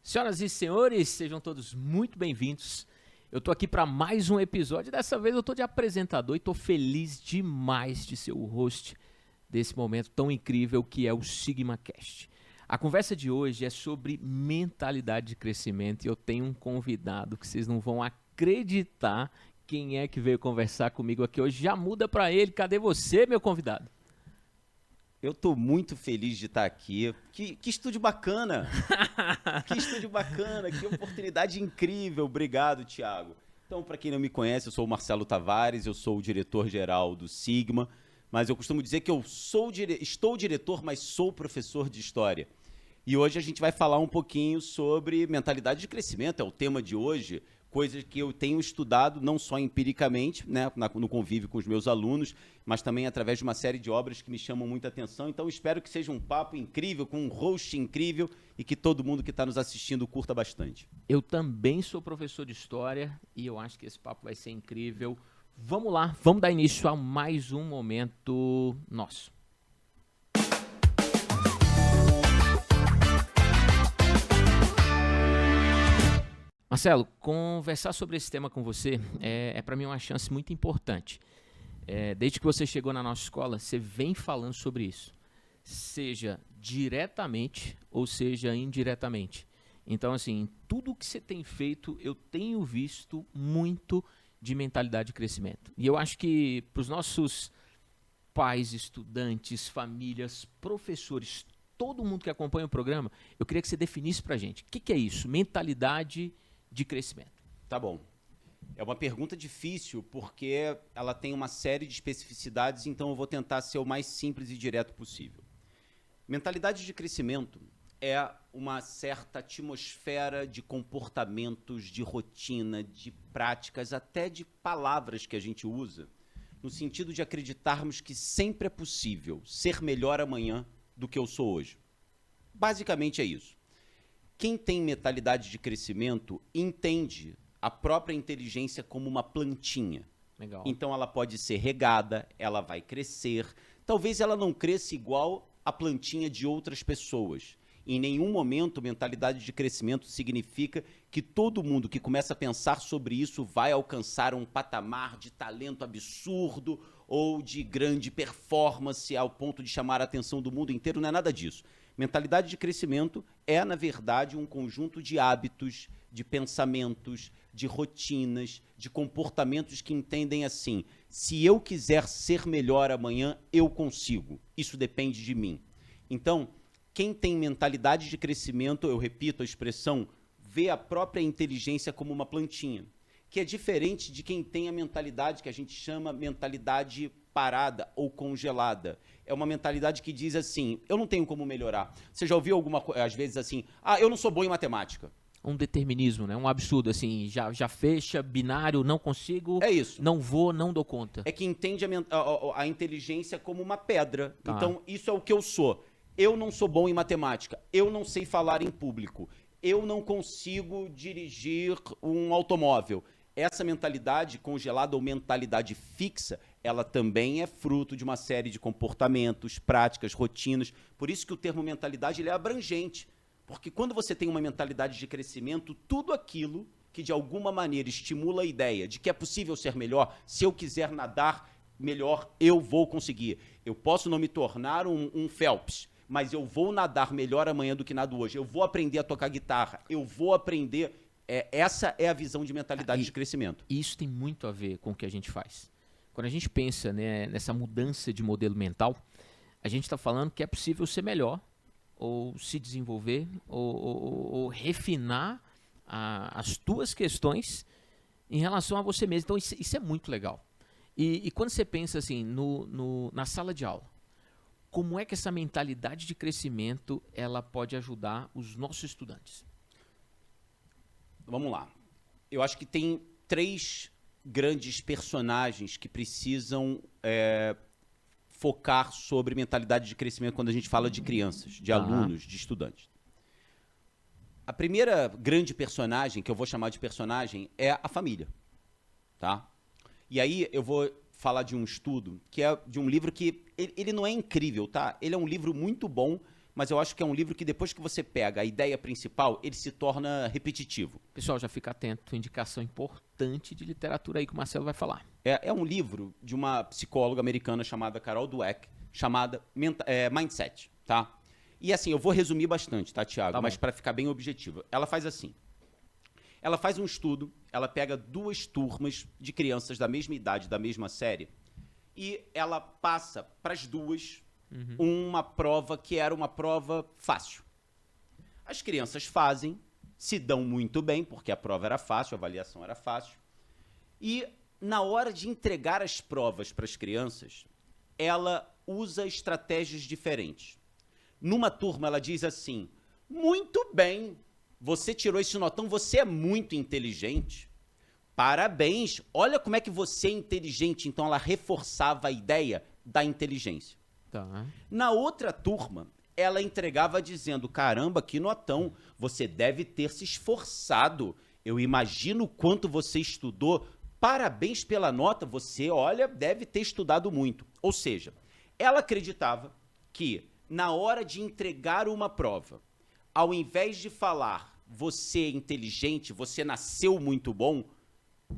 Senhoras e senhores, sejam todos muito bem-vindos. Eu tô aqui para mais um episódio. Dessa vez eu tô de apresentador e tô feliz demais de ser o host desse momento tão incrível que é o SigmaCast. A conversa de hoje é sobre mentalidade de crescimento e eu tenho um convidado que vocês não vão acreditar quem é que veio conversar comigo aqui hoje. Já muda para ele. Cadê você, meu convidado? Eu tô muito feliz de estar aqui. Que estúdio bacana! Que estúdio bacana, que oportunidade incrível. Obrigado, Thiago. Então, para quem não me conhece, eu sou o Marcelo Tavares, eu sou o diretor-geral do Sigma, mas eu costumo dizer que eu estou diretor, mas sou professor de História. E hoje a gente vai falar um pouquinho sobre mentalidade de crescimento, é o tema de hoje, coisas que eu tenho estudado não só empiricamente, né, no convívio com os meus alunos, mas também através de uma série de obras que me chamam muita atenção. Então, espero que seja um papo incrível, com um host incrível e que todo mundo que está nos assistindo curta bastante. Eu também sou professor de História e eu acho que esse papo vai ser incrível. Vamos lá, vamos dar início a mais um momento nosso. Marcelo, conversar sobre esse tema com você é para mim uma chance muito importante. Desde que você chegou na nossa escola, você vem falando sobre isso, seja diretamente ou seja indiretamente. Então, assim, tudo que você tem feito, eu tenho visto muito de mentalidade de crescimento. E eu acho que para os nossos pais, estudantes, famílias, professores, todo mundo que acompanha o programa, eu queria que você definisse para a gente. O que é isso? Mentalidade de crescimento. Tá bom. É uma pergunta difícil porque ela tem uma série de especificidades, então eu vou tentar ser o mais simples e direto possível. Mentalidade de crescimento é uma certa atmosfera de comportamentos, de rotina, de práticas, até de palavras que a gente usa, no sentido de acreditarmos que sempre é possível ser melhor amanhã do que eu sou hoje. Basicamente é isso. Quem tem mentalidade de crescimento entende a própria inteligência como uma plantinha. Legal. Então ela pode ser regada, ela vai crescer. Talvez ela não cresça igual a plantinha de outras pessoas. Em nenhum momento, mentalidade de crescimento significa que todo mundo que começa a pensar sobre isso vai alcançar um patamar de talento absurdo ou de grande performance ao ponto de chamar a atenção do mundo inteiro. Não é nada disso. Mentalidade de crescimento é, na verdade, um conjunto de hábitos, de pensamentos, de rotinas, de comportamentos que entendem assim: se eu quiser ser melhor amanhã, eu consigo. Isso depende de mim. Então, quem tem mentalidade de crescimento, eu repito a expressão, vê a própria inteligência como uma plantinha, que é diferente de quem tem a mentalidade que a gente chama mentalidade parada ou congelada. É uma mentalidade que diz assim: eu não tenho como melhorar. Você já ouviu alguma coisa, às vezes assim, eu não sou bom em matemática. Um determinismo, né? Um absurdo, assim, já fecha, binário, não consigo, É isso. não vou, não dou conta. É que entende a inteligência como uma pedra. Tá. Então, isso é o que eu sou. Eu não sou bom em matemática. Eu não sei falar em público. Eu não consigo dirigir um automóvel. Essa mentalidade congelada ou mentalidade fixa, ela também é fruto de uma série de comportamentos, práticas, rotinas. Por isso que o termo mentalidade ele é abrangente. Porque quando você tem uma mentalidade de crescimento, tudo aquilo que de alguma maneira estimula a ideia de que é possível ser melhor, se eu quiser nadar melhor, eu vou conseguir. Eu posso não me tornar um Phelps, mas eu vou nadar melhor amanhã do que nado hoje. Eu vou aprender a tocar guitarra, eu vou aprender... essa é a visão de mentalidade de crescimento. Isso tem muito a ver com o que a gente faz. Quando a gente pensa, né, nessa mudança de modelo mental, a gente está falando que é possível ser melhor, ou se desenvolver, ou refinar as tuas questões em relação a você mesmo. Então isso é muito legal. E quando você pensa assim, na sala de aula, como é que essa mentalidade de crescimento ela pode ajudar os nossos estudantes? Vamos lá. Eu acho que tem 3 grandes personagens que precisam focar sobre mentalidade de crescimento quando a gente fala de crianças, de alunos, de estudantes. A primeira grande personagem, que eu vou chamar de personagem, é a família. Tá? E aí eu vou falar de um estudo, que é de um livro que... Ele não é incrível, tá? Ele é um livro muito bom, mas eu acho que é um livro que depois que você pega a ideia principal, ele se torna repetitivo. Pessoal, já fica atento, indicação importante de literatura aí que o Marcelo vai falar. É um livro de uma psicóloga americana chamada Carol Dweck, chamada Mindset, tá? E assim, eu vou resumir bastante, tá, Thiago? Tá, mas para ficar bem objetivo. Ela faz assim. Ela faz um estudo, ela pega 2 turmas de crianças da mesma idade, da mesma série, e ela passa para as 2 uma prova que era uma prova fácil. As crianças fazem, se dão muito bem, porque a prova era fácil, a avaliação era fácil, e na hora de entregar as provas para as crianças, ela usa estratégias diferentes. Numa turma, ela diz assim: muito bem, você tirou esse notão, você é muito inteligente. Parabéns, olha como é que você é inteligente. Então, ela reforçava a ideia da inteligência. Tá. Na outra turma, ela entregava dizendo: caramba, que notão, você deve ter se esforçado. Eu imagino o quanto você estudou. Parabéns pela nota, você, olha, deve ter estudado muito. Ou seja, ela acreditava que na hora de entregar uma prova, ao invés de falar você é inteligente, você nasceu muito bom,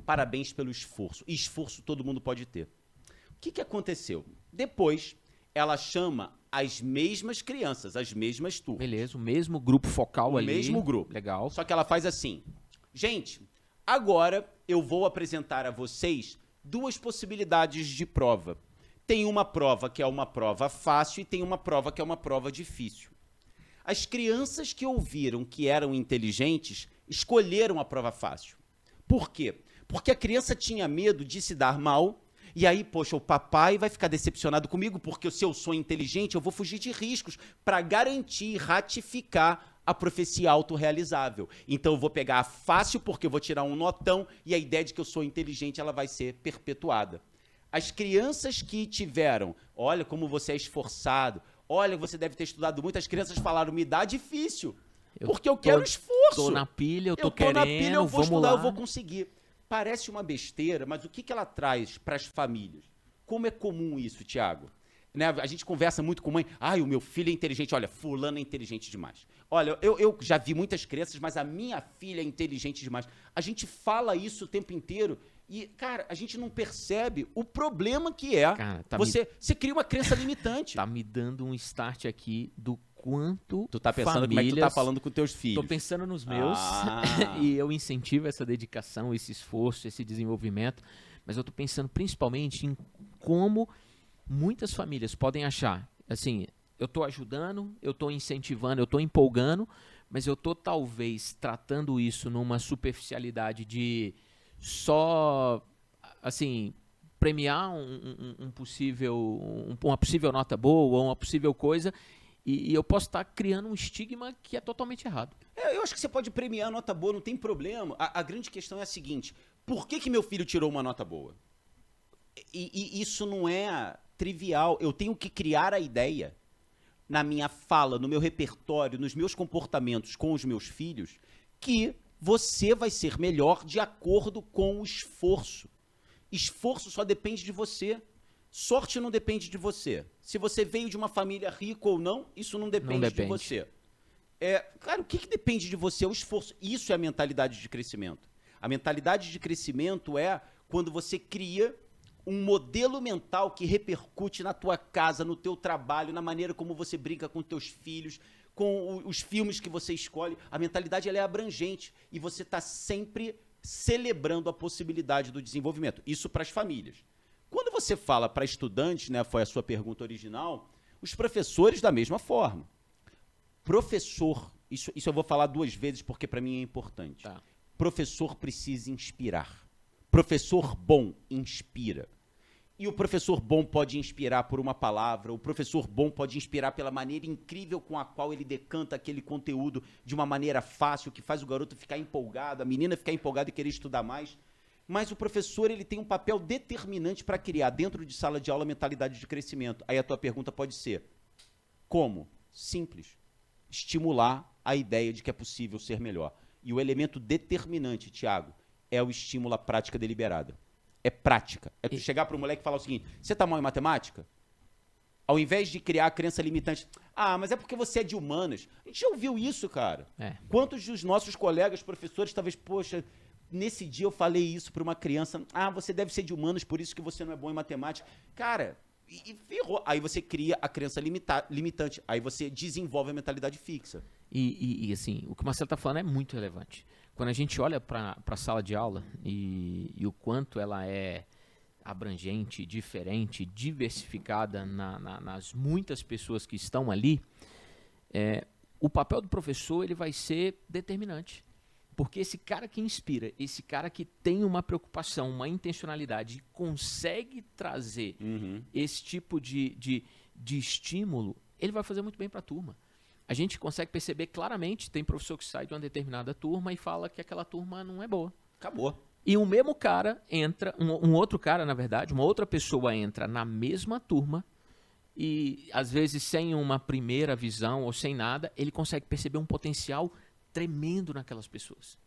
parabéns pelo esforço. E esforço todo mundo pode ter. O que aconteceu? Depois, ela chama as mesmas crianças, as mesmas turmas. Beleza, o mesmo grupo focal ali. O mesmo grupo. Legal. Só que ela faz assim: gente, agora eu vou apresentar a vocês 2 possibilidades de prova. Tem uma prova que é uma prova fácil e tem uma prova que é uma prova difícil. As crianças que ouviram que eram inteligentes escolheram a prova fácil. Por quê? Porque a criança tinha medo de se dar mal, e aí, poxa, o papai vai ficar decepcionado comigo, porque se eu sou inteligente, eu vou fugir de riscos para garantir e ratificar a profecia autorrealizável. Então eu vou pegar a fácil porque eu vou tirar um notão, e a ideia de que eu sou inteligente ela vai ser perpetuada. As crianças que tiveram, olha como você é esforçado, olha, você deve ter estudado muito, as crianças falaram, me dá difícil, porque eu quero esforço. Tô na pilha, eu tô querendo, na pilha, eu vou vamos estudar, lá. eu vou conseguir. Parece uma besteira, mas o que ela traz para as famílias? Como é comum isso, Thiago? Né? A gente conversa muito com mãe, o meu filho é inteligente, olha, fulano é inteligente demais. Olha, eu já vi muitas crianças, mas a minha filha é inteligente demais. A gente fala isso o tempo inteiro e, cara, a gente não percebe o problema que é. Cara, você cria uma crença limitante. Tá me dando um start aqui do quanto tu tá pensando famílias... como é que tu tá falando com teus filhos. Tô pensando nos meus e eu incentivo essa dedicação, esse esforço, esse desenvolvimento, mas eu tô pensando principalmente em como muitas famílias podem achar, assim, eu tô ajudando, eu tô incentivando, eu tô empolgando, mas eu tô talvez tratando isso numa superficialidade de só, assim, premiar uma possível nota boa, uma possível coisa, e eu posso estar criando um estigma que é totalmente errado. Eu acho que você pode premiar a nota boa, não tem problema. A grande questão é a seguinte: por que meu filho tirou uma nota boa? E isso não é trivial. Eu tenho que criar a ideia na minha fala, no meu repertório, nos meus comportamentos com os meus filhos, que você vai ser melhor de acordo com o esforço. Esforço só depende de você. Sorte não depende de você. Se você veio de uma família rica ou não, isso não depende de você. Cara, o que depende de você? É o esforço. Isso é a mentalidade de crescimento. A mentalidade de crescimento é quando você cria um modelo mental que repercute na tua casa, no teu trabalho, na maneira como você brinca com teus filhos, com os filmes que você escolhe. A mentalidade ela é abrangente e você está sempre celebrando a possibilidade do desenvolvimento. Isso para as famílias. Quando você fala para estudantes, né, foi a sua pergunta original, os professores da mesma forma. Professor, isso eu vou falar 2 vezes porque para mim é importante. Tá. Professor precisa inspirar. Professor bom inspira. E o professor bom pode inspirar por uma palavra, o professor bom pode inspirar pela maneira incrível com a qual ele decanta aquele conteúdo de uma maneira fácil, que faz o garoto ficar empolgado, a menina ficar empolgada e querer estudar mais. Mas o professor ele tem um papel determinante para criar dentro de sala de aula mentalidade de crescimento. Aí a tua pergunta pode ser: como? Simples. Estimular a ideia de que é possível ser melhor. E o elemento determinante, Thiago, é o estímulo à prática deliberada. É prática. É tu chegar para o moleque e falar o seguinte: você tá mal em matemática? Ao invés de criar a crença limitante, mas é porque você é de humanas. A gente já ouviu isso, cara. Quantos dos nossos colegas, professores, talvez, poxa, nesse dia eu falei isso para uma criança, você deve ser de humanas, por isso que você não é bom em matemática. Cara, e ferrou. Aí você cria a crença limitante, aí você desenvolve a mentalidade fixa. E assim, o que o Marcelo está falando é muito relevante. Quando a gente olha para a sala de aula e o quanto ela é abrangente, diferente, diversificada nas muitas pessoas que estão ali, o papel do professor ele vai ser determinante. Porque esse cara que inspira, esse cara que tem uma preocupação, uma intencionalidade, consegue trazer esse tipo de estímulo, ele vai fazer muito bem para a turma. A gente consegue perceber claramente, tem professor que sai de uma determinada turma e fala que aquela turma não é boa. Acabou. E o mesmo cara entra, um outro cara, na verdade, uma outra pessoa entra na mesma turma e, às vezes, sem uma primeira visão ou sem nada, ele consegue perceber um potencial tremendo naquelas pessoas.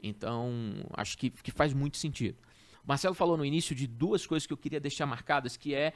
Então, acho que faz muito sentido. O Marcelo falou no início de duas coisas que eu queria deixar marcadas, que é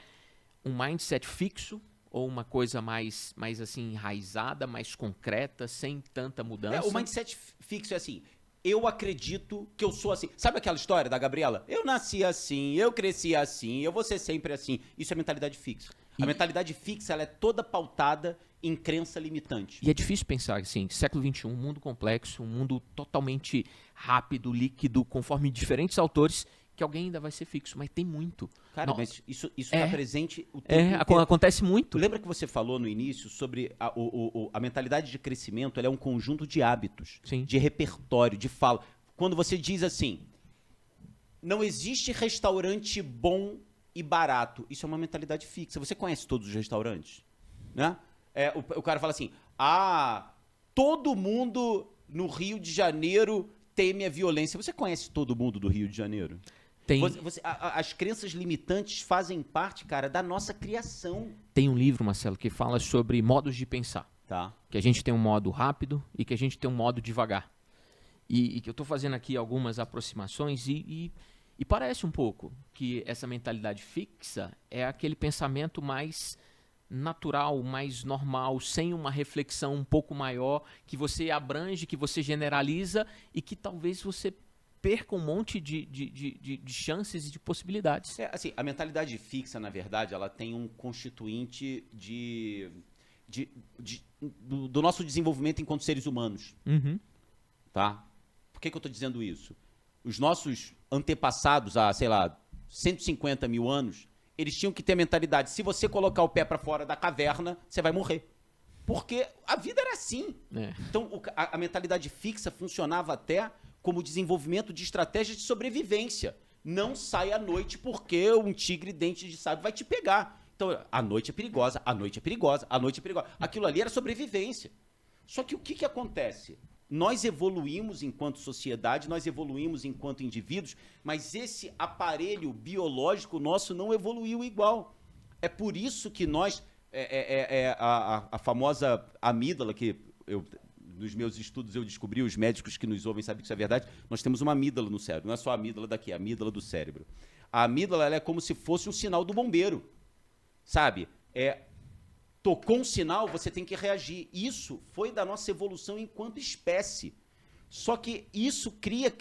um mindset fixo, ou uma coisa mais assim, enraizada, mais concreta, sem tanta mudança. O mindset fixo é assim, eu acredito que eu sou assim. Sabe aquela história da Gabriela? Eu nasci assim, eu cresci assim, eu vou ser sempre assim. Isso é mentalidade fixa. A mentalidade fixa ela é toda pautada em crença limitante. E é difícil pensar assim, século XXI, um mundo complexo, um mundo totalmente rápido, líquido, conforme diferentes autores, que alguém ainda vai ser fixo, mas tem muito. Cara, mas isso está presente o tempo inteiro. Acontece muito. Lembra que você falou no início sobre a mentalidade de crescimento, ela é um conjunto de hábitos, Sim. de repertório, de fala. Quando você diz assim, não existe restaurante bom e barato, isso é uma mentalidade fixa. Você conhece todos os restaurantes? Né? O cara fala assim, todo mundo no Rio de Janeiro teme a violência. Você conhece todo mundo do Rio de Janeiro? Tem. As crenças limitantes fazem parte, cara, da nossa criação. Tem um livro, Marcelo, que fala sobre modos de pensar. Tá. Que a gente tem um modo rápido e que a gente tem um modo devagar. E que eu estou fazendo aqui algumas aproximações e parece um pouco que essa mentalidade fixa é aquele pensamento mais natural, mais normal, sem uma reflexão um pouco maior, que você abrange, que você generaliza e que talvez você perca um monte de chances e de possibilidades. Assim, a mentalidade fixa, na verdade, ela tem um constituinte do nosso desenvolvimento enquanto seres humanos. Tá? Por que eu estou dizendo isso? Os nossos antepassados, há, sei lá, 150 mil anos, eles tinham que ter a mentalidade, se você colocar o pé para fora da caverna, você vai morrer. Porque a vida era assim. Então, a mentalidade fixa funcionava até como desenvolvimento de estratégias de sobrevivência. Não sai à noite porque um tigre dente de sabre vai te pegar. Então, a noite é perigosa, a noite é perigosa, a noite é perigosa. Aquilo ali era sobrevivência. Só que o que acontece? Nós evoluímos enquanto sociedade, nós evoluímos enquanto indivíduos, mas esse aparelho biológico nosso não evoluiu igual. É por isso que nós... a famosa amígdala, que nos meus estudos eu descobri, os médicos que nos ouvem sabem que isso é verdade, nós temos uma amígdala no cérebro, não é só a amígdala daqui, é a amígdala do cérebro. A amígdala ela é como se fosse um sinal do bombeiro, sabe? Tocou um sinal, você tem que reagir. Isso foi da nossa evolução enquanto espécie. Só que isso cria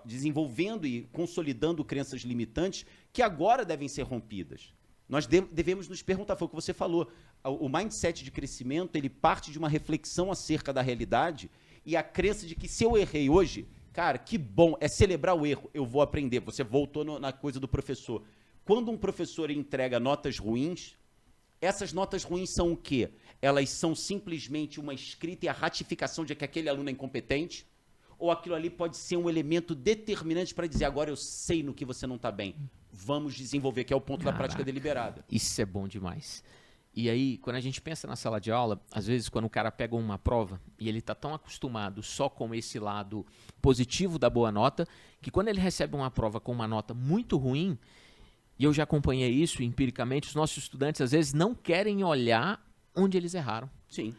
desenvolvendo e consolidando crenças limitantes que agora devem ser rompidas. Nós devemos nos perguntar, foi o que você falou, o mindset de crescimento, ele parte de uma reflexão acerca da realidade e a crença de que se eu errei hoje, cara, que bom, é celebrar o erro, eu vou aprender. Você voltou na coisa do professor. Quando um professor entrega notas ruins, essas notas ruins são o quê? Elas são simplesmente uma escrita e a ratificação de que aquele aluno é incompetente? Ou aquilo ali pode ser um elemento determinante para dizer, agora eu sei no que você não está bem. Vamos desenvolver, que é o ponto da prática deliberada. Isso é bom demais. E aí, quando a gente pensa na sala de aula, às vezes quando o cara pega uma prova e ele está tão acostumado só com esse lado positivo da boa nota, que quando ele recebe uma prova com uma nota muito ruim, e eu já acompanhei isso empiricamente, os nossos estudantes às vezes não querem olhar onde eles erraram. Sim.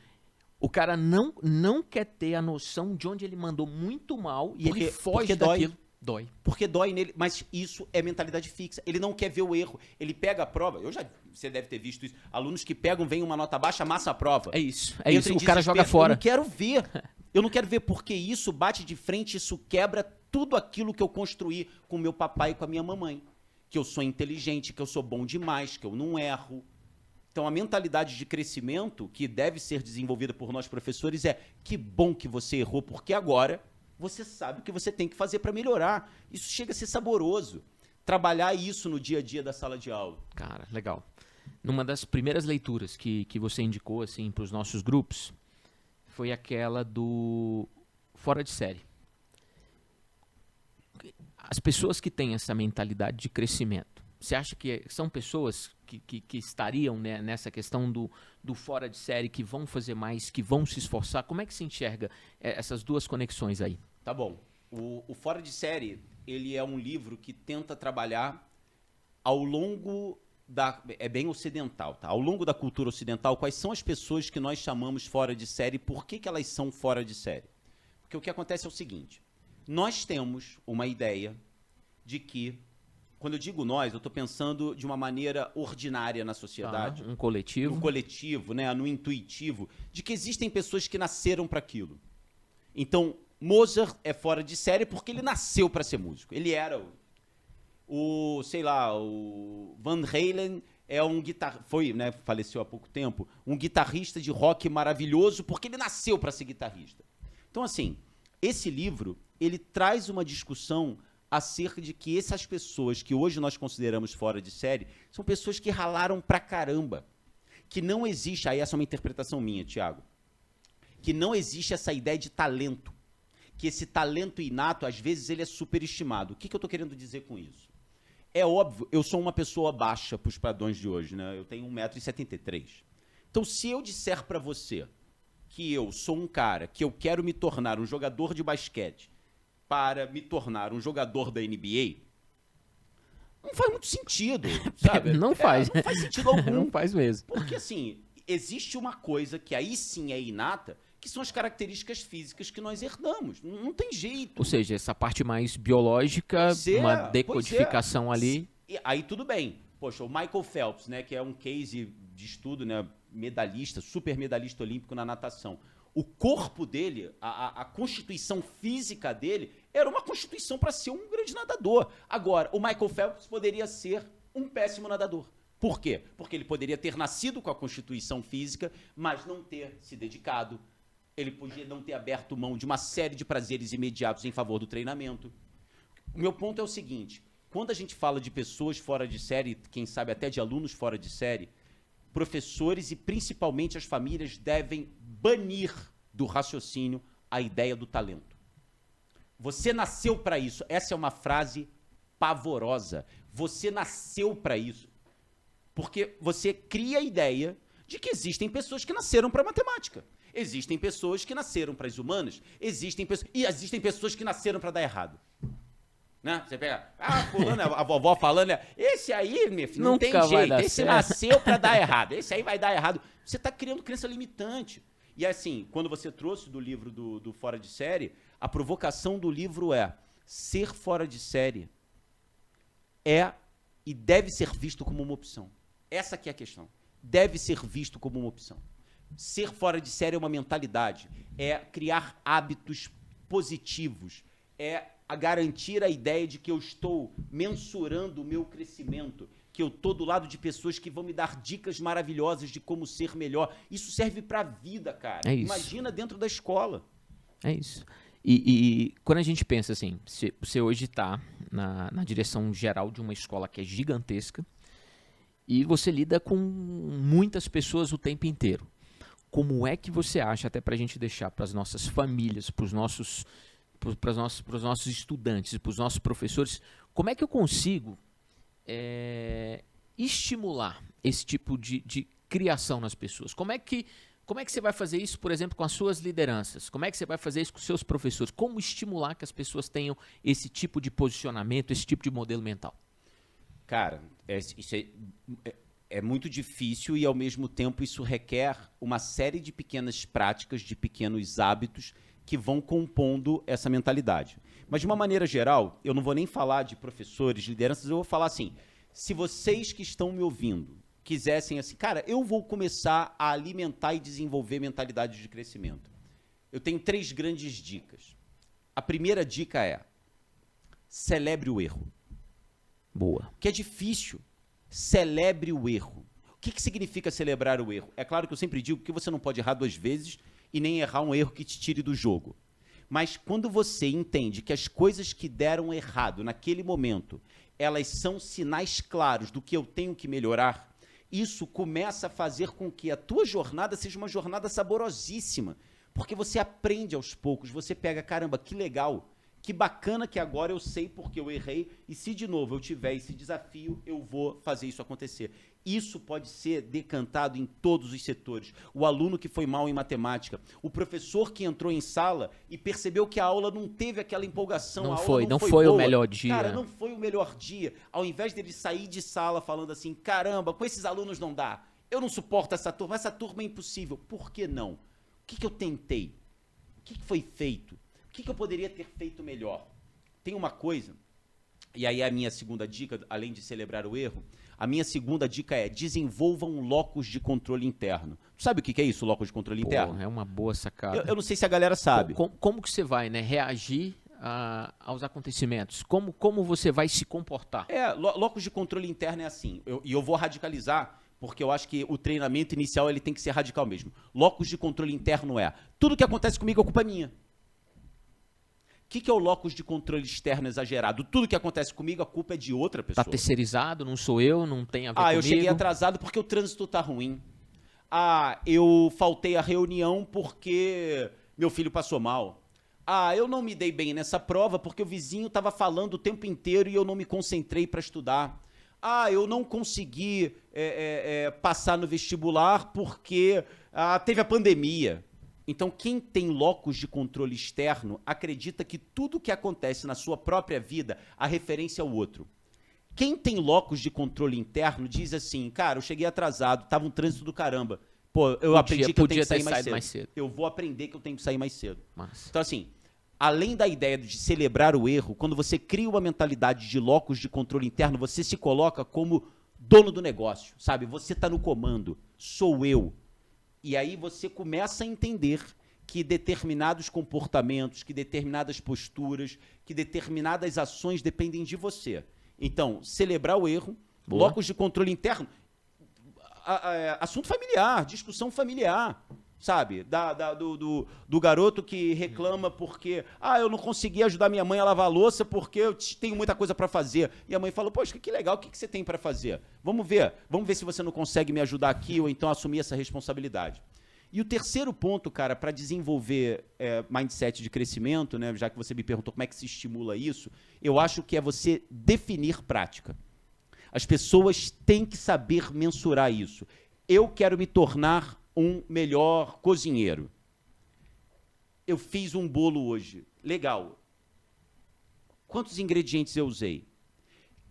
O cara não quer ter a noção de onde ele mandou muito mal e ele foge daquilo. Dói. Porque dói nele, mas isso é mentalidade fixa. Ele não quer ver o erro. Ele pega a prova. Você deve ter visto isso. Alunos que pegam, vem uma nota baixa, amassa a prova. É isso. Entra em O cara joga desespero. fora. Eu não quero ver. Eu não quero ver porque isso bate de frente, isso quebra tudo aquilo que eu construí com meu papai e com a minha mamãe. Que eu sou inteligente, que eu sou bom demais, que eu não erro. Então, a mentalidade de crescimento que deve ser desenvolvida por nós professores é: que bom que você errou, porque agora você sabe o que você tem que fazer para melhorar. Isso chega a ser saboroso. Trabalhar isso no dia a dia da sala de aula. Cara, legal. Numa das primeiras leituras que você indicou assim, para os nossos grupos, foi aquela do Fora de Série. As pessoas que têm essa mentalidade de crescimento, você acha que são pessoas que estariam, né, nessa questão do fora de série, que vão fazer mais, que vão se esforçar? Como é que se enxerga essas duas conexões aí? Tá bom. O Fora de Série, ele é um livro que tenta trabalhar ao longo da... É bem ocidental, tá? Ao longo da cultura ocidental, quais são as pessoas que nós chamamos fora de série e por que elas são fora de série? Porque o que acontece é o seguinte: nós temos uma ideia de que, quando eu digo nós, eu estou pensando de uma maneira ordinária na sociedade. Um coletivo. No coletivo, né, no intuitivo, de que existem pessoas que nasceram para aquilo. Então, Mozart é fora de série porque ele nasceu para ser músico. Ele era sei lá, o Van Halen é um guitarrista, foi, né, faleceu há pouco tempo, um guitarrista de rock maravilhoso porque ele nasceu para ser guitarrista. Então, assim, esse livro, ele traz uma discussão acerca de que essas pessoas que hoje nós consideramos fora de série são pessoas que ralaram pra caramba. Que não existe, aí essa é uma interpretação minha, Thiago, que não existe essa ideia de talento. Que esse talento inato, às vezes, ele é superestimado. O que eu estou querendo dizer com isso? É óbvio, eu sou uma pessoa baixa para os padrões de hoje, né? Eu tenho 1,73 m. Então, se eu disser para você que eu sou um cara que eu quero me tornar um jogador de basquete para me tornar um jogador da NBA, não faz muito sentido, sabe? Não faz. Não faz sentido algum. Não faz mesmo. Porque, assim, existe uma coisa que aí sim é inata, que são as características físicas que nós herdamos. Não tem jeito. Ou seja, essa parte mais biológica, uma decodificação ali. E aí tudo bem. Poxa, o Michael Phelps, né, que é um case de estudo, né, medalhista, super medalhista olímpico na natação. O corpo dele, a constituição física dele, era uma constituição para ser um grande nadador. Agora, o Michael Phelps poderia ser um péssimo nadador. Por quê? Porque ele poderia ter nascido com a constituição física, mas não ter se dedicado. Ele podia não ter aberto mão de uma série de prazeres imediatos em favor do treinamento. O meu ponto é o seguinte: quando a gente fala de pessoas fora de série, quem sabe até de alunos fora de série, professores e principalmente as famílias devem banir do raciocínio a ideia do talento. Você nasceu para isso. Essa é uma frase pavorosa. Você nasceu para isso. Porque você cria a ideia de que existem pessoas que nasceram para matemática. Existem pessoas que nasceram para as humanas. Existem pessoas que nasceram para dar errado. Né? Você pega, fulano, a vovó falando, esse aí, meu filho, não tem jeito, esse nasceu para dar errado, esse aí vai dar errado. Você está criando crença limitante. E assim, quando você trouxe do livro do Fora de Série, a provocação do livro é: ser fora de série é e deve ser visto como uma opção. Essa aqui é a questão. Deve ser visto como uma opção. Ser fora de série é uma mentalidade, é criar hábitos positivos, é a garantir a ideia de que eu estou mensurando o meu crescimento, que eu estou do lado de pessoas que vão me dar dicas maravilhosas de como ser melhor. Isso serve para a vida, cara. É isso. Imagina dentro da escola. É isso. E quando a gente pensa assim, você hoje está na direção geral de uma escola que é gigantesca e você lida com muitas pessoas o tempo inteiro. Como é que você acha, até para a gente deixar para as nossas famílias, para os nossos estudantes, para os nossos professores, como é que eu consigo estimular esse tipo de criação nas pessoas? Como é que você vai fazer isso, por exemplo, com as suas lideranças? Como é que você vai fazer isso com os seus professores? Como estimular que as pessoas tenham esse tipo de posicionamento, esse tipo de modelo mental? Cara, isso é muito difícil e, ao mesmo tempo, isso requer uma série de pequenas práticas, de pequenos hábitos que vão compondo essa mentalidade. Mas, de uma maneira geral, eu não vou nem falar de professores, lideranças, eu vou falar assim, se vocês que estão me ouvindo quisessem assim, cara, eu vou começar a alimentar e desenvolver mentalidade de crescimento. Eu tenho 3 grandes dicas. A primeira dica é, celebre o erro. Boa. Que é difícil. Celebre o erro. O que significa celebrar o erro? É claro que eu sempre digo que você não pode errar 2 vezes e nem errar um erro que te tire do jogo. Mas quando você entende que as coisas que deram errado naquele momento, elas são sinais claros do que eu tenho que melhorar, isso começa a fazer com que a tua jornada seja uma jornada saborosíssima. Porque você aprende aos poucos, você pega, caramba, que legal, que bacana que agora eu sei porque eu errei e se de novo eu tiver esse desafio, eu vou fazer isso acontecer. Isso pode ser decantado em todos os setores. O aluno que foi mal em matemática, o professor que entrou em sala e percebeu que a aula não teve aquela empolgação, Não a aula foi, não foi boa. o melhor dia. Cara, não foi o melhor dia. Ao invés dele sair de sala falando assim, caramba, com esses alunos não dá, eu não suporto essa turma é impossível. Por que não? O que eu tentei? O que foi feito? O que eu poderia ter feito melhor? Tem uma coisa, e aí a minha segunda dica, além de celebrar o erro, a minha segunda dica é desenvolva um locus de controle interno. Tu sabe o que é isso, locus de controle interno? É uma boa sacada. Eu não sei se a galera sabe. Como que você vai, né, reagir aos acontecimentos? Como você vai se comportar? Locus de controle interno é assim, e eu vou radicalizar, porque eu acho que o treinamento inicial ele tem que ser radical mesmo. Locus de controle interno é, tudo que acontece comigo é culpa minha. O que é o locus de controle externo exagerado? Tudo que acontece comigo, a culpa é de outra pessoa. Tá terceirizado, não sou eu, não tem a ver comigo. Eu cheguei atrasado porque o trânsito tá ruim. Eu faltei à reunião porque meu filho passou mal. Eu não me dei bem nessa prova porque o vizinho estava falando o tempo inteiro e eu não me concentrei para estudar. Eu não consegui passar no vestibular porque teve a pandemia. Então, quem tem locus de controle externo acredita que tudo que acontece na sua própria vida, a referência é o outro. Quem tem locus de controle interno diz assim, cara, eu cheguei atrasado, tava um trânsito do caramba. Pô, eu aprendi que eu tenho que sair mais cedo. Eu vou aprender que eu tenho que sair mais cedo. Então, assim, além da ideia de celebrar o erro, quando você cria uma mentalidade de locus de controle interno, você se coloca como dono do negócio, sabe? Você está no comando, sou eu. E aí você começa a entender que determinados comportamentos, que determinadas posturas, que determinadas ações dependem de você. Então, celebrar o erro, locus de controle interno, assunto familiar, discussão familiar. Sabe, do garoto que reclama porque eu não consegui ajudar minha mãe a lavar a louça porque eu tenho muita coisa para fazer. E a mãe fala, poxa, que legal, o que você tem para fazer? Vamos ver se você não consegue me ajudar aqui ou então assumir essa responsabilidade. E o terceiro ponto, cara, para desenvolver mindset de crescimento, né, já que você me perguntou como é que se estimula isso, eu acho que é você definir prática. As pessoas têm que saber mensurar isso. Eu quero me tornar um melhor cozinheiro. Eu fiz um bolo hoje. Legal. Quantos ingredientes eu usei?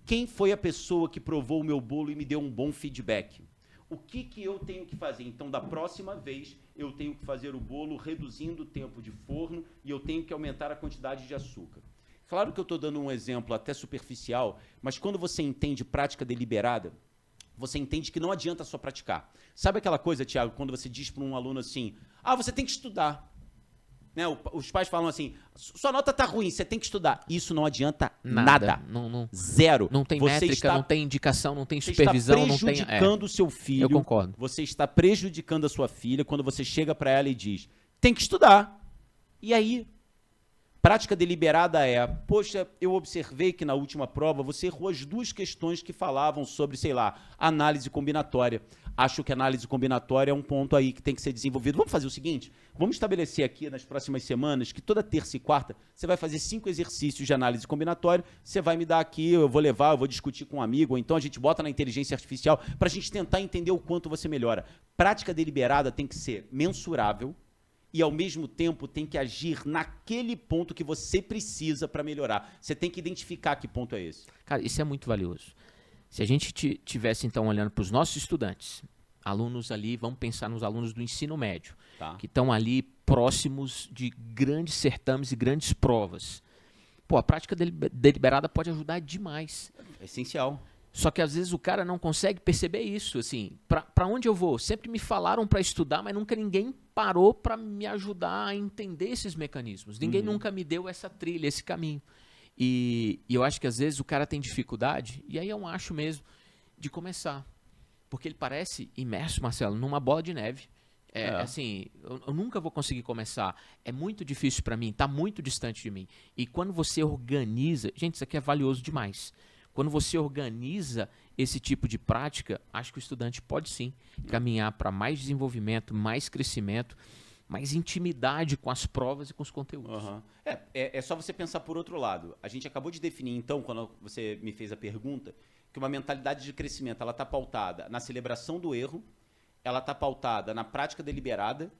Quem foi a pessoa que provou o meu bolo e me deu um bom feedback? O que eu tenho que fazer? Então, da próxima vez, eu tenho que fazer o bolo reduzindo o tempo de forno e eu tenho que aumentar a quantidade de açúcar. Claro que eu estou dando um exemplo até superficial, mas quando você entende prática deliberada, você entende que não adianta só praticar. Sabe aquela coisa, Thiago, quando você diz para um aluno assim, você tem que estudar. Né? Os pais falam assim, sua nota tá ruim, você tem que estudar. Isso não adianta nada. Não, zero. Não tem métrica, não tem indicação, não tem supervisão. Você está prejudicando o seu filho. Eu concordo. Você está prejudicando a sua filha quando você chega para ela e diz, tem que estudar. E aí? Prática deliberada é, poxa, eu observei que na última prova você errou as 2 questões que falavam sobre, sei lá, análise combinatória. Acho que análise combinatória é um ponto aí que tem que ser desenvolvido. Vamos fazer o seguinte, vamos estabelecer aqui nas próximas semanas que toda terça e quarta você vai fazer 5 exercícios de análise combinatória, você vai me dar aqui, eu vou levar, eu vou discutir com um amigo, ou então a gente bota na inteligência artificial para a gente tentar entender o quanto você melhora. Prática deliberada tem que ser mensurável, e, ao mesmo tempo, tem que agir naquele ponto que você precisa para melhorar. Você tem que identificar que ponto é esse. Cara, isso é muito valioso. Se a gente tivesse, então, olhando para os nossos estudantes, Alunos ali, vamos pensar nos alunos do ensino médio, Tá. que estão ali próximos de grandes certames e grandes provas. Pô, a prática deliberada pode ajudar demais. É essencial. Só que às vezes o cara não consegue perceber isso, assim, para onde eu vou? Sempre me falaram para estudar, mas nunca ninguém parou para me ajudar a entender esses mecanismos. Ninguém nunca me deu essa trilha, esse caminho. E eu acho que às vezes o cara tem dificuldade, e aí eu acho mesmo, de começar. Porque ele parece imerso, Marcelo, numa bola de neve. Assim, eu nunca vou conseguir começar. É muito difícil para mim, está muito distante de mim. E quando você organiza, gente, isso aqui é valioso demais. Quando você organiza esse tipo de prática, acho que o estudante pode sim caminhar para mais desenvolvimento, mais crescimento, mais intimidade com as provas e com os conteúdos. Uhum. É só você pensar por outro lado. A gente acabou de definir, então, quando você me fez a pergunta, que uma mentalidade de crescimento ela está pautada na celebração do erro, ela está pautada na prática deliberada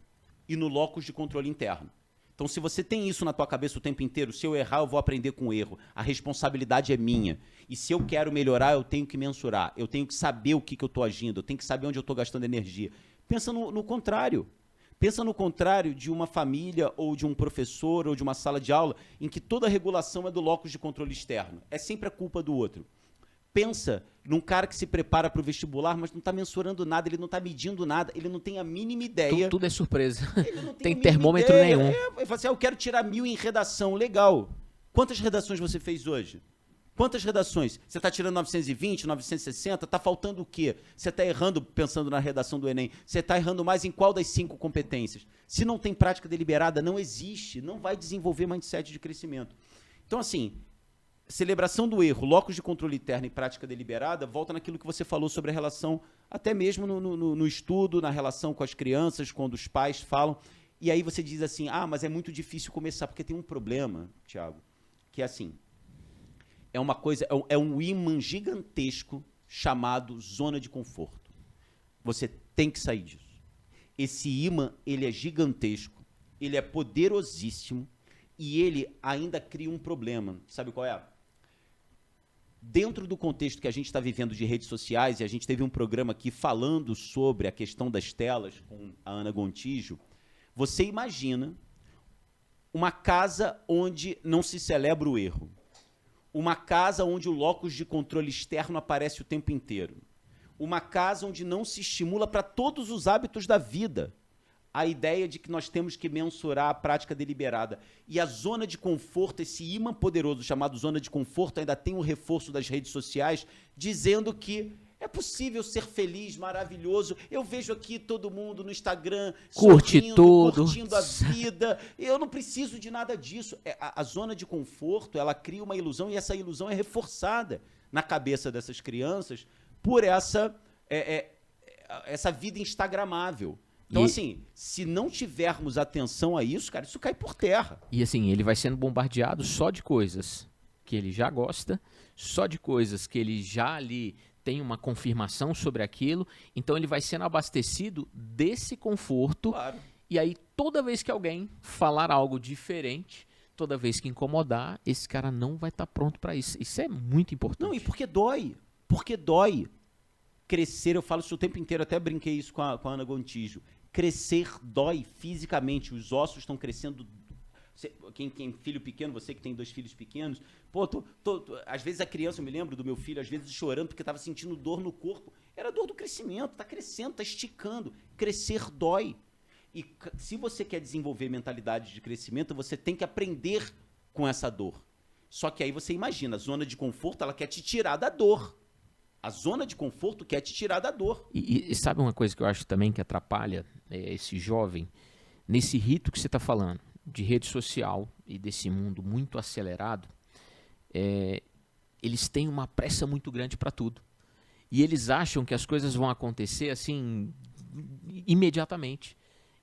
e no locus de controle interno. Então, se você tem isso na tua cabeça o tempo inteiro, se eu errar, eu vou aprender com o erro. A responsabilidade é minha. E se eu quero melhorar, eu tenho que mensurar. Eu tenho que saber o que eu estou agindo. Eu tenho que saber onde eu estou gastando energia. Pensa no contrário. Pensa no contrário de uma família ou de um professor ou de uma sala de aula em que toda a regulação é do locus de controle externo. É sempre a culpa do outro. Pensa num cara que se prepara para o vestibular, mas não está mensurando nada, ele não está medindo nada, ele não tem a mínima ideia. Tudo é surpresa. Ele não tem a mínima termômetro ideia. nenhum. Ele fala assim, eu quero tirar 1000 em redação. Legal. Quantas redações você fez hoje? Quantas redações? Você está tirando 920, 960? Está faltando o quê? Você está errando pensando na redação do Enem. Você está errando mais em qual das 5 competências? Se não tem prática deliberada, não existe. Não vai desenvolver mindset de crescimento. Então, assim, celebração do erro, locus de controle interno e prática deliberada, volta naquilo que você falou sobre a relação, até mesmo no estudo, na relação com as crianças, quando os pais falam. E aí você diz assim, mas é muito difícil começar, porque tem um problema, Thiago, que é assim, é um imã gigantesco chamado zona de conforto. Você tem que sair disso. Esse imã, ele é gigantesco, ele é poderosíssimo e ele ainda cria um problema. Sabe qual é? Dentro do contexto que a gente está vivendo de redes sociais, e a gente teve um programa aqui falando sobre a questão das telas com a Ana Gontijo, você imagina uma casa onde não se celebra o erro. Uma casa onde o locus de controle externo aparece o tempo inteiro. Uma casa onde não se estimula para todos os hábitos da vida a ideia de que nós temos que mensurar a prática deliberada. E a zona de conforto, esse imã poderoso chamado zona de conforto, ainda tem um reforço das redes sociais, dizendo que é possível ser feliz, maravilhoso. Eu vejo aqui todo mundo no Instagram curtindo a vida. Eu não preciso de nada disso. A zona de conforto, ela cria uma ilusão e essa ilusão é reforçada na cabeça dessas crianças por essa vida instagramável. Então, assim, se não tivermos atenção a isso, cara, isso cai por terra. E assim, ele vai sendo bombardeado só de coisas que ele já gosta, só de coisas que ele já ali tem uma confirmação sobre aquilo. Então, ele vai sendo abastecido desse conforto. Claro. E aí, toda vez que alguém falar algo diferente, toda vez que incomodar, esse cara não vai estar pronto para isso. Isso é muito importante. Não, e porque dói. Porque dói. Crescer, eu falo isso o tempo inteiro, até brinquei isso com a Ana Gontijo. Crescer dói fisicamente, os ossos estão crescendo. Quem filho pequeno, você que tem 2 filhos pequenos, pô, às vezes a criança, eu me lembro do meu filho, às vezes chorando porque estava sentindo dor no corpo. Era dor do crescimento, está crescendo, está esticando. Crescer dói. E se você quer desenvolver mentalidade de crescimento, você tem que aprender com essa dor. Só que aí você imagina, a zona de conforto, ela quer te tirar da dor. A zona de conforto quer te tirar da dor. E sabe uma coisa que eu acho também que atrapalha esse jovem? Nesse rito que você está falando, de rede social e desse mundo muito acelerado, eles têm uma pressa muito grande para tudo. E eles acham que as coisas vão acontecer assim, imediatamente.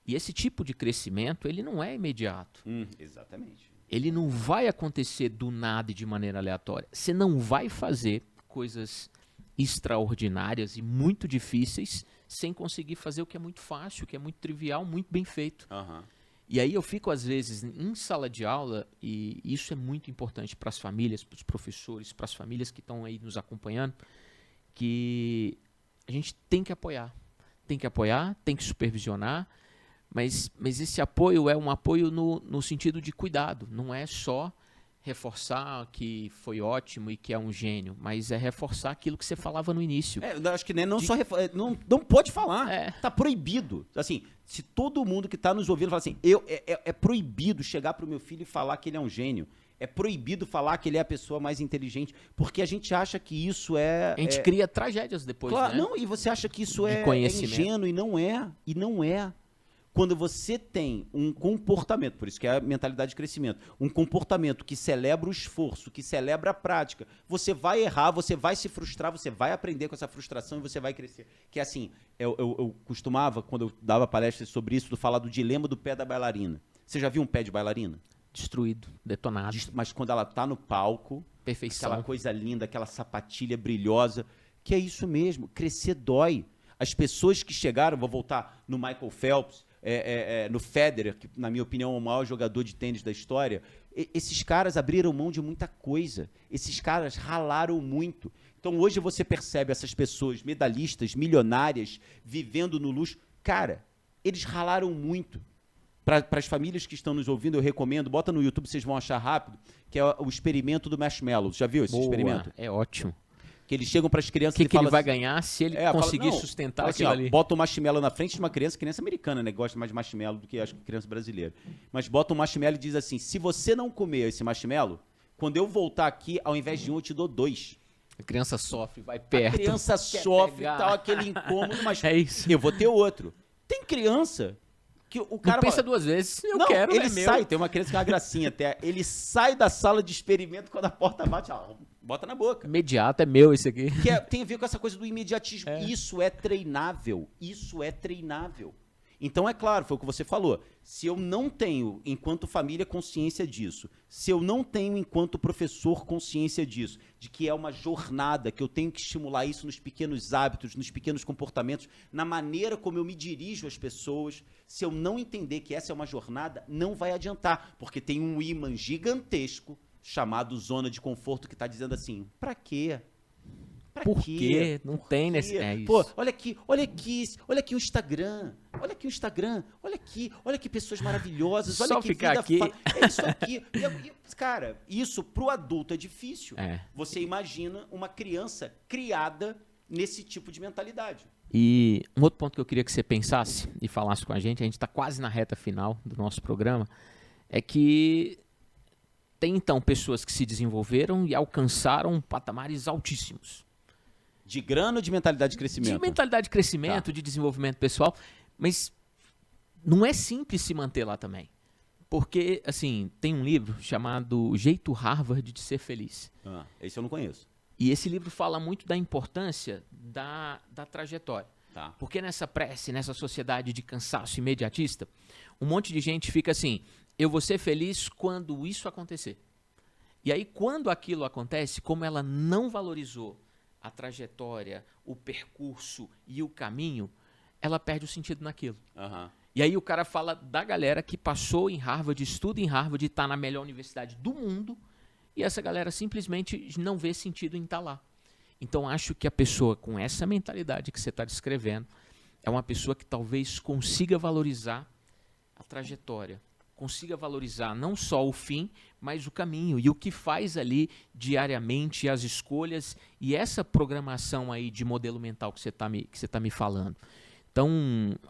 E esse tipo de crescimento, ele não é imediato. Exatamente. Ele não vai acontecer do nada e de maneira aleatória. Você não vai fazer coisas extraordinárias e muito difíceis sem conseguir fazer o que é muito fácil, o que é muito trivial, muito bem feito. Uhum. E aí eu fico, às vezes, em sala de aula, e isso é muito importante para as famílias, para os professores, para as famílias que estão aí nos acompanhando, que a gente tem que apoiar. tem que apoiar, tem que supervisionar, mas esse apoio é um apoio no sentido de cuidado, não é só reforçar que foi ótimo e que é um gênio, mas é reforçar aquilo que você falava no início. Eu acho que não só não pode falar. É. Tá proibido. Assim, se todo mundo que tá nos ouvindo fala assim, é proibido chegar pro meu filho e falar que ele é um gênio. É proibido falar que ele é a pessoa mais inteligente, porque a gente acha que isso é... A gente cria tragédias depois, claro, né? Não, e você acha que isso é conhecimento. ingênuo, e não é. E não é. Quando você tem um comportamento, por isso que é a mentalidade de crescimento, um comportamento que celebra o esforço, que celebra a prática, você vai errar, você vai se frustrar, você vai aprender com essa frustração e você vai crescer. Que é assim, eu costumava, quando eu dava palestras sobre isso, falar do dilema do pé da bailarina. Você já viu um pé de bailarina? Destruído, detonado. Mas quando ela tá no palco, Perfeição. aquela coisa linda, aquela sapatilha brilhosa, que é isso mesmo, crescer dói. As pessoas que chegaram, vou voltar no Michael Phelps, no Federer, que na minha opinião é o maior jogador de tênis da história, esses caras abriram mão de muita coisa, esses caras ralaram muito. Então hoje você percebe essas pessoas medalhistas, milionárias, vivendo no luxo. Cara, eles ralaram muito. Para as famílias que estão nos ouvindo, eu recomendo, bota no YouTube, vocês vão achar rápido, que é o experimento do marshmallow. Já viu esse experimento? É ótimo. Que eles chegam para as crianças que e falam ele vai assim, ganhar se ele conseguir sustentar assim, aquilo ali? Bota um marshmallow na frente de uma criança americana, né? Gosta mais de marshmallow do que acho que criança brasileira. Mas bota um marshmallow e diz assim, se você não comer esse marshmallow, quando eu voltar aqui, ao invés de um, eu te dou 2. A criança sofre, vai perto. A criança sofre, tal, aquele incômodo, mas é isso. Eu vou ter outro. Tem criança que o cara... Não pensa duas vezes, eu não, quero, ele é meu. sai, tem uma criança que é uma gracinha até, ele sai da sala de experimento quando a porta bate, bota na boca. Imediato, é meu esse aqui. Tem a ver com essa coisa do imediatismo. Isso é treinável. Isso é treinável. Então, é claro, foi o que você falou. Se eu não tenho, enquanto família, consciência disso, se eu não tenho, enquanto professor, consciência disso, de que é uma jornada, que eu tenho que estimular isso nos pequenos hábitos, nos pequenos comportamentos, na maneira como eu me dirijo às pessoas, se eu não entender que essa é uma jornada, não vai adiantar, porque tem um ímã gigantesco chamado zona de conforto que está dizendo assim, pra quê? Por quê? Não tem nesse... É isso. Pô, olha aqui o Instagram, olha que pessoas maravilhosas, olha só que ficar vida aqui. É isso aqui. Cara, isso pro adulto é difícil. É. Você imagina uma criança criada nesse tipo de mentalidade. E um outro ponto que eu queria que você pensasse e falasse com a gente está quase na reta final do nosso programa, é que tem então pessoas que se desenvolveram e alcançaram patamares altíssimos. De grana ou de mentalidade de crescimento? De mentalidade de crescimento, tá. De desenvolvimento pessoal, mas não é simples se manter lá também. Porque, assim, tem um livro chamado Jeito Harvard de Ser Feliz. Esse eu não conheço. E esse livro fala muito da importância da trajetória. Tá. Porque nessa prece, nessa sociedade de cansaço imediatista, um monte de gente fica assim, eu vou ser feliz quando isso acontecer. E aí, quando aquilo acontece, como ela não valorizou a trajetória, o percurso e o caminho, ela perde o sentido naquilo. Uhum. E aí o cara fala da galera que passou em Harvard, estuda em Harvard, está na melhor universidade do mundo, e essa galera simplesmente não vê sentido em estar lá. Então acho que a pessoa com essa mentalidade que você está descrevendo é uma pessoa que talvez consiga valorizar a trajetória, consiga valorizar não só o fim, mas o caminho e o que faz ali diariamente, as escolhas e essa programação aí de modelo mental que você tá me falando. Então,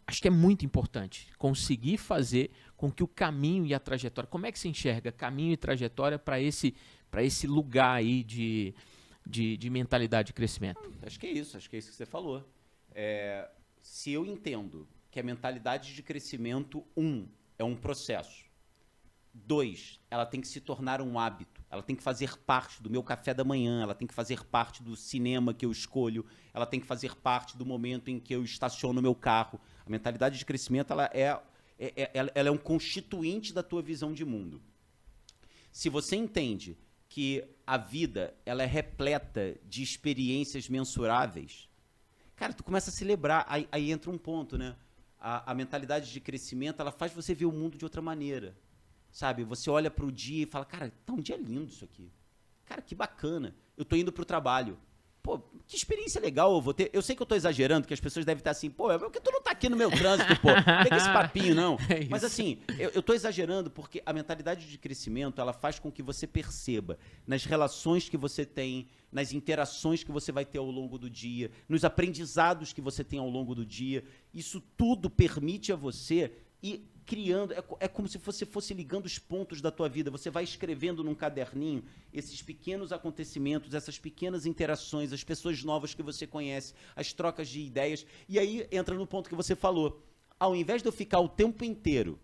acho que é muito importante conseguir fazer com que o caminho e a trajetória... Como é que se enxerga caminho e trajetória para esse lugar aí de mentalidade de crescimento? Acho que é isso que você falou. Se eu entendo que a mentalidade de crescimento, é um processo. 2, ela tem que se tornar um hábito. Ela tem que fazer parte do meu café da manhã, ela tem que fazer parte do cinema que eu escolho, ela tem que fazer parte do momento em que eu estaciono o meu carro. A mentalidade de crescimento ela é um constituinte da tua visão de mundo. Se você entende que a vida ela é repleta de experiências mensuráveis, cara, tu começa a celebrar. Aí entra um ponto, né? A mentalidade de crescimento ela faz você ver o mundo de outra maneira. Sabe, você olha para o dia e fala, cara, tá um dia lindo isso aqui. Cara, que bacana. Eu tô indo pro trabalho. Pô, que experiência legal eu vou ter. Eu sei que eu tô exagerando, que as pessoas devem estar assim, pô, por que tu não tá aqui no meu trânsito, pô? Pega esse papinho, não. Mas assim, eu tô exagerando porque a mentalidade de crescimento, ela faz com que você perceba nas relações que você tem, nas interações que você vai ter ao longo do dia, nos aprendizados que você tem ao longo do dia. Isso tudo permite a você ir criando, é como se você fosse ligando os pontos da tua vida. Você vai escrevendo num caderninho esses pequenos acontecimentos, essas pequenas interações, as pessoas novas que você conhece, as trocas de ideias. E aí entra no ponto que você falou. Ao invés de eu ficar o tempo inteiro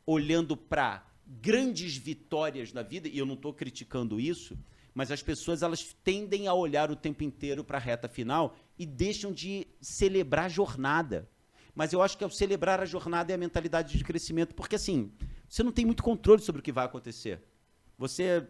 olhando para grandes vitórias na vida, e eu não estou criticando isso, mas as pessoas elas tendem a olhar o tempo inteiro para a reta final e deixam de celebrar a jornada. Mas eu acho que ao celebrar a jornada é a mentalidade de crescimento, porque assim, você não tem muito controle sobre o que vai acontecer.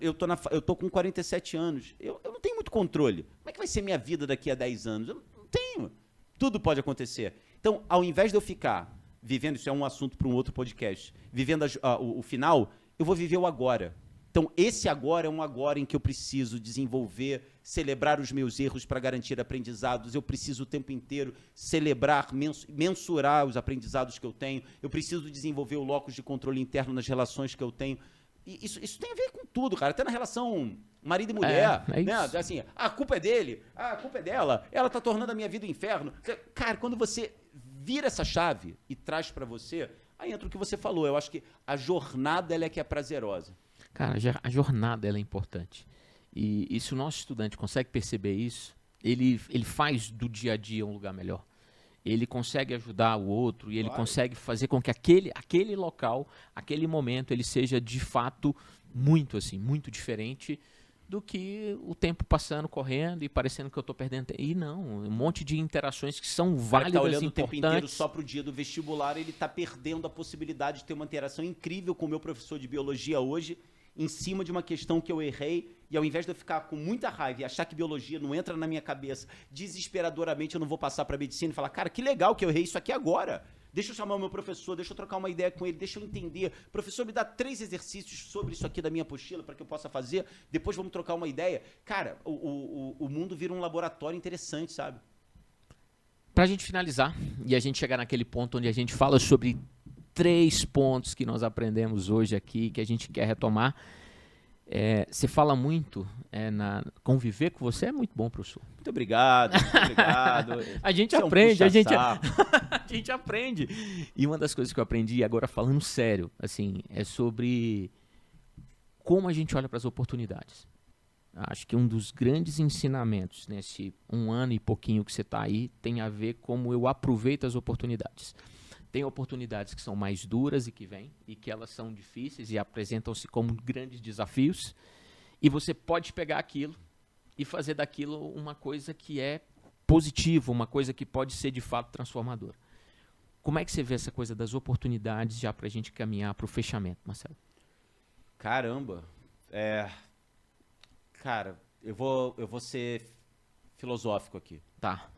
Eu tô com 47 anos, eu não tenho muito controle. Como é que vai ser minha vida daqui a 10 anos? Eu não tenho. Tudo pode acontecer. Então, ao invés de eu ficar vivendo, isso é um assunto para um outro podcast, vivendo o final, eu vou viver o agora. Então, esse agora é um agora em que eu preciso desenvolver, celebrar os meus erros para garantir aprendizados. Eu preciso o tempo inteiro celebrar, mensurar os aprendizados que eu tenho. Eu preciso desenvolver o locus de controle interno nas relações que eu tenho. E isso tem a ver com tudo, cara. Até na relação marido e mulher. É né? isso. Assim, a culpa é dele, a culpa é dela, ela está tornando a minha vida um inferno. Cara, quando você vira essa chave e traz para você, aí entra o que você falou. Eu acho que a jornada ela é que é prazerosa. Cara, a jornada ela é importante. E se o nosso estudante consegue perceber isso, ele faz do dia a dia um lugar melhor. Ele consegue ajudar o outro e ele consegue fazer com que aquele local, aquele momento, ele seja de fato muito diferente do que o tempo passando, correndo e parecendo que eu estou perdendo tempo. E não, um monte de interações que são válidas, tá olhando importantes. O tempo inteiro só pro dia do vestibular, ele está perdendo a possibilidade de ter uma interação incrível com o meu professor de biologia hoje, em cima de uma questão que eu errei, e ao invés de eu ficar com muita raiva e achar que biologia não entra na minha cabeça, desesperadoramente eu não vou passar para medicina e falar, cara, que legal que eu errei isso aqui agora. Deixa eu chamar o meu professor, deixa eu trocar uma ideia com ele, deixa eu entender. Professor, me dá 3 exercícios sobre isso aqui da minha apostila para que eu possa fazer, depois vamos trocar uma ideia. Cara, o mundo vira um laboratório interessante, sabe? Pra gente finalizar, e a gente chegar naquele ponto onde a gente fala sobre 3 pontos que nós aprendemos hoje aqui, que a gente quer retomar. Você fala muito, conviver com você é muito bom, professor. Muito obrigado, muito obrigado. A gente Você aprende, é um a gente aprende. E uma das coisas que eu aprendi, agora falando sério, assim, é sobre como a gente olha para as oportunidades. Acho que um dos grandes ensinamentos nesse 1 ano e pouquinho que você está aí tem a ver como eu aproveito as oportunidades. Tem oportunidades que são mais duras e que vêm, e que elas são difíceis e apresentam-se como grandes desafios, e você pode pegar aquilo e fazer daquilo uma coisa que é positiva, uma coisa que pode ser de fato transformadora. Como é que você vê essa coisa das oportunidades já para a gente caminhar para o fechamento, Marcelo? Caramba, cara, eu vou ser filosófico aqui. Tá.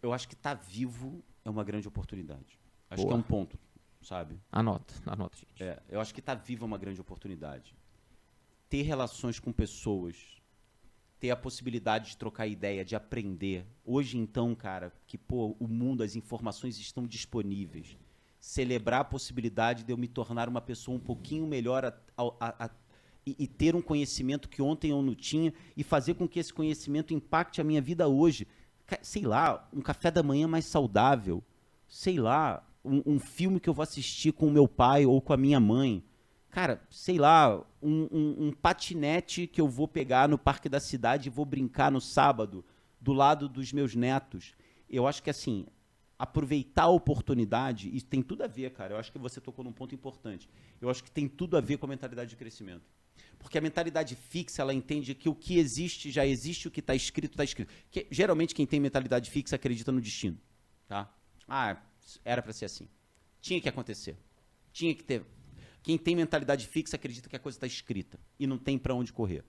Eu acho que estar vivo é uma grande oportunidade. Acho Boa. que é um ponto, sabe? Anota, gente. Eu acho que estar vivo é uma grande oportunidade. Ter relações com pessoas, ter a possibilidade de trocar ideia, de aprender. Hoje, então, cara, que o mundo, as informações estão disponíveis. Celebrar a possibilidade de eu me tornar uma pessoa um pouquinho melhor e ter um conhecimento que ontem eu não tinha e fazer com que esse conhecimento impacte a minha vida hoje. Sei lá, um café da manhã mais saudável, sei lá, um filme que eu vou assistir com o meu pai ou com a minha mãe, cara, sei lá, um patinete que eu vou pegar no parque da cidade e vou brincar no sábado, do lado dos meus netos. Eu acho que, assim, aproveitar a oportunidade, isso tem tudo a ver, cara, eu acho que você tocou num ponto importante, eu acho que tem tudo a ver com a mentalidade de crescimento. Porque a mentalidade fixa, ela entende que o que existe já existe, o que está escrito, está escrito. Geralmente, quem tem mentalidade fixa acredita no destino. Tá? Era para ser assim. Tinha que acontecer. Tinha que ter. Quem tem mentalidade fixa acredita que a coisa está escrita e não tem para onde correr.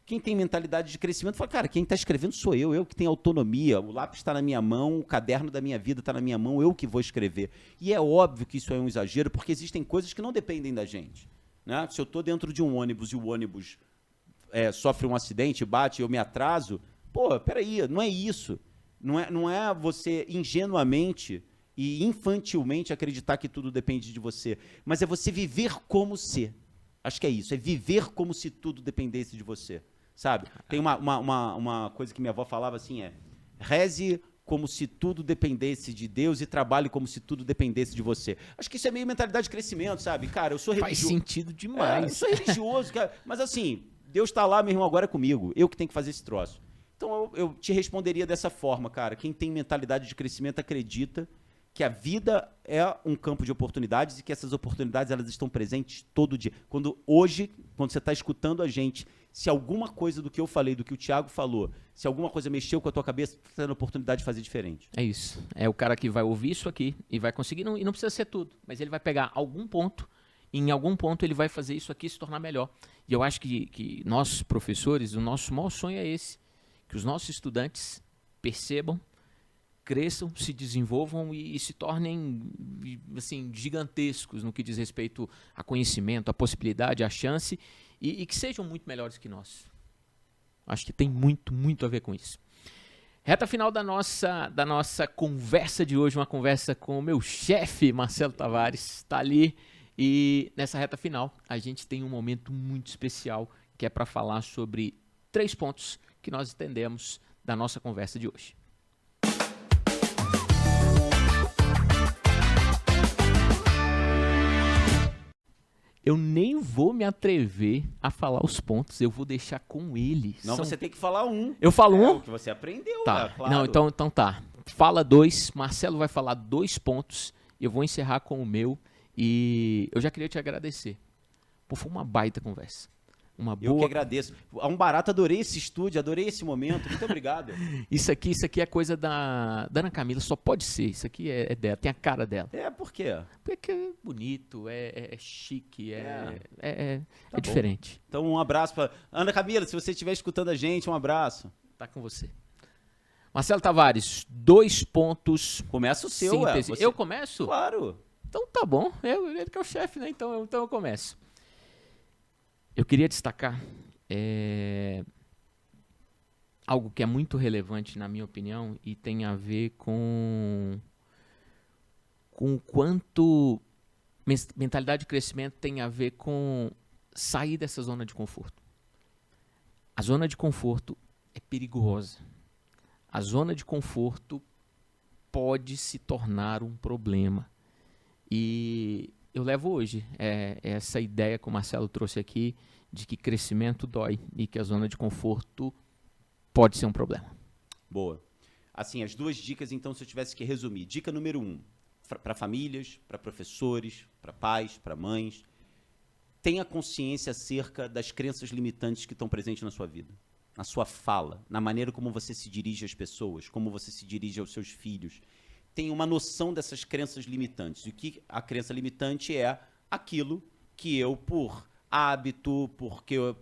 Quem tem mentalidade de crescimento fala, cara, quem está escrevendo sou eu que tenho autonomia, o lápis está na minha mão, o caderno da minha vida está na minha mão, eu que vou escrever. E é óbvio que isso é um exagero, porque existem coisas que não dependem da gente. Né? Se eu estou dentro de um ônibus e o ônibus sofre um acidente, bate, eu me atraso. Pô, peraí, não é isso. Não é você ingenuamente e infantilmente acreditar que tudo depende de você, mas é você viver como se. Acho que é isso, é viver como se tudo dependesse de você, sabe? Tem uma coisa que minha avó falava assim, reze como se tudo dependesse de Deus e trabalhe como se tudo dependesse de você. Acho que isso é meio mentalidade de crescimento, sabe? Cara, eu sou religioso. Faz sentido demais. Eu sou religioso, cara, mas assim, Deus tá lá, meu irmão, agora é comigo, eu que tenho que fazer esse troço. Então eu te responderia dessa forma, cara. Quem tem mentalidade de crescimento acredita que a vida é um campo de oportunidades e que essas oportunidades elas estão presentes todo dia. Quando você está escutando a gente, se alguma coisa do que eu falei, do que o Thiago falou, se alguma coisa mexeu com a tua cabeça, você está tendo a oportunidade de fazer diferente. É isso. É o cara que vai ouvir isso aqui e vai conseguir, e não precisa ser tudo, mas ele vai pegar algum ponto, e em algum ponto ele vai fazer isso aqui se tornar melhor. E eu acho que nós, professores, o nosso maior sonho é esse, que os nossos estudantes percebam, cresçam, se desenvolvam e se tornem assim, gigantescos no que diz respeito a conhecimento, a possibilidade, a chance, e que sejam muito melhores que nós. Acho que tem muito, muito a ver com isso. Reta final da nossa conversa de hoje, uma conversa com o meu chefe, Marcelo Tavares, está ali, e nessa reta final a gente tem um momento muito especial, que é para falar sobre 3 pontos que nós entendemos da nossa conversa de hoje. Eu nem vou me atrever a falar os pontos, eu vou deixar com eles. Não, você tem que falar um. Eu falo um? O que você aprendeu, tá. Claro. Não, então tá. Fala 2, Marcelo vai falar 2 pontos, eu vou encerrar com o meu, e eu já queria te agradecer. Pô, foi uma baita conversa. Uma boa... Eu que agradeço. É um barato, adorei esse estúdio, adorei esse momento. Muito obrigado. Isso aqui é coisa da Ana Camila, só pode ser. Isso aqui é dela, tem a cara dela. Por quê? Porque é bonito, é chique, é Tá diferente. Então um abraço para Ana Camila, se você estiver escutando a gente, um abraço. Tá com você. Marcelo Tavares, 2 pontos. Começa o seu, você... Eu começo? Claro. Então tá bom, ele que é o chefe, né? Então eu começo. Eu queria destacar algo que é muito relevante, na minha opinião, e tem a ver com o quanto mentalidade de crescimento tem a ver com sair dessa zona de conforto. A zona de conforto é perigosa. A zona de conforto pode se tornar um problema. E eu levo hoje essa ideia que o Marcelo trouxe aqui, de que crescimento dói e que a zona de conforto pode ser um problema. Boa. Assim, as 2 dicas, então, se eu tivesse que resumir. Dica número 1, para famílias, para professores, para pais, para mães. Tenha consciência acerca das crenças limitantes que estão presentes na sua vida, na sua fala, na maneira como você se dirige às pessoas, como você se dirige aos seus filhos. Tenha uma noção dessas crenças limitantes. E o que a crença limitante é aquilo que eu, por hábito,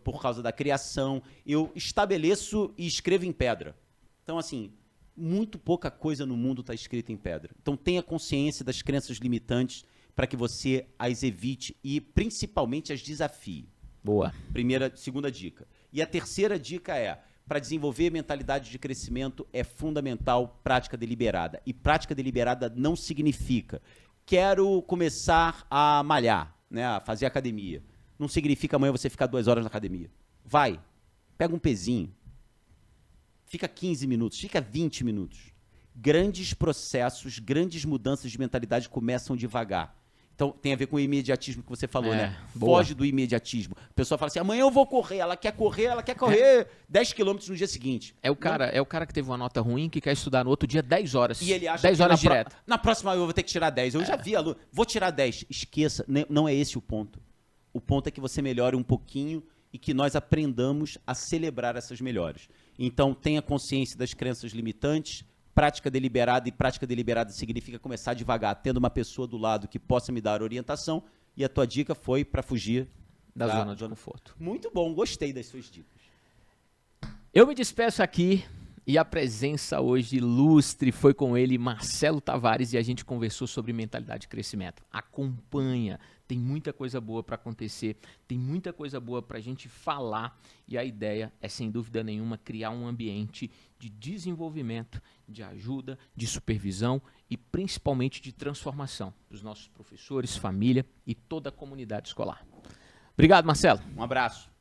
por causa da criação, eu estabeleço e escrevo em pedra. Então, assim, muito pouca coisa no mundo está escrita em pedra. Então, tenha consciência das crenças limitantes para que você as evite e, principalmente, as desafie. Boa. Segunda dica. E a terceira dica para desenvolver mentalidade de crescimento é fundamental prática deliberada. E prática deliberada não significa quero começar a malhar, né, a fazer academia. Não significa amanhã você ficar 2 horas na academia. Vai, pega um pezinho, fica 15 minutos, fica 20 minutos. Grandes processos, grandes mudanças de mentalidade começam devagar. Então, tem a ver com o imediatismo que você falou, né? Boa. Foge do imediatismo. A pessoa fala assim, amanhã eu vou correr. Ela quer correr 10 quilômetros no dia seguinte. É o cara que teve uma nota ruim, que quer estudar no outro dia 10 horas. E ele acha 10 horas direto. Na próxima eu vou ter que tirar 10. Eu já vi aluno. Vou tirar 10. Esqueça, não é esse o ponto. O ponto é que você melhore um pouquinho e que nós aprendamos a celebrar essas melhores. Então, tenha consciência das crenças limitantes. Prática deliberada, e prática deliberada significa começar devagar, tendo uma pessoa do lado que possa me dar orientação, e a tua dica foi para fugir da zona de conforto. Muito bom, gostei das suas dicas. Eu me despeço aqui E a presença hoje ilustre foi com ele, Marcelo Tavares, e a gente conversou sobre mentalidade de crescimento. Acompanha, tem muita coisa boa para acontecer, tem muita coisa boa para a gente falar, e a ideia é, sem dúvida nenhuma, criar um ambiente de desenvolvimento, de ajuda, de supervisão e principalmente de transformação dos nossos professores, família e toda a comunidade escolar. Obrigado, Marcelo. Um abraço.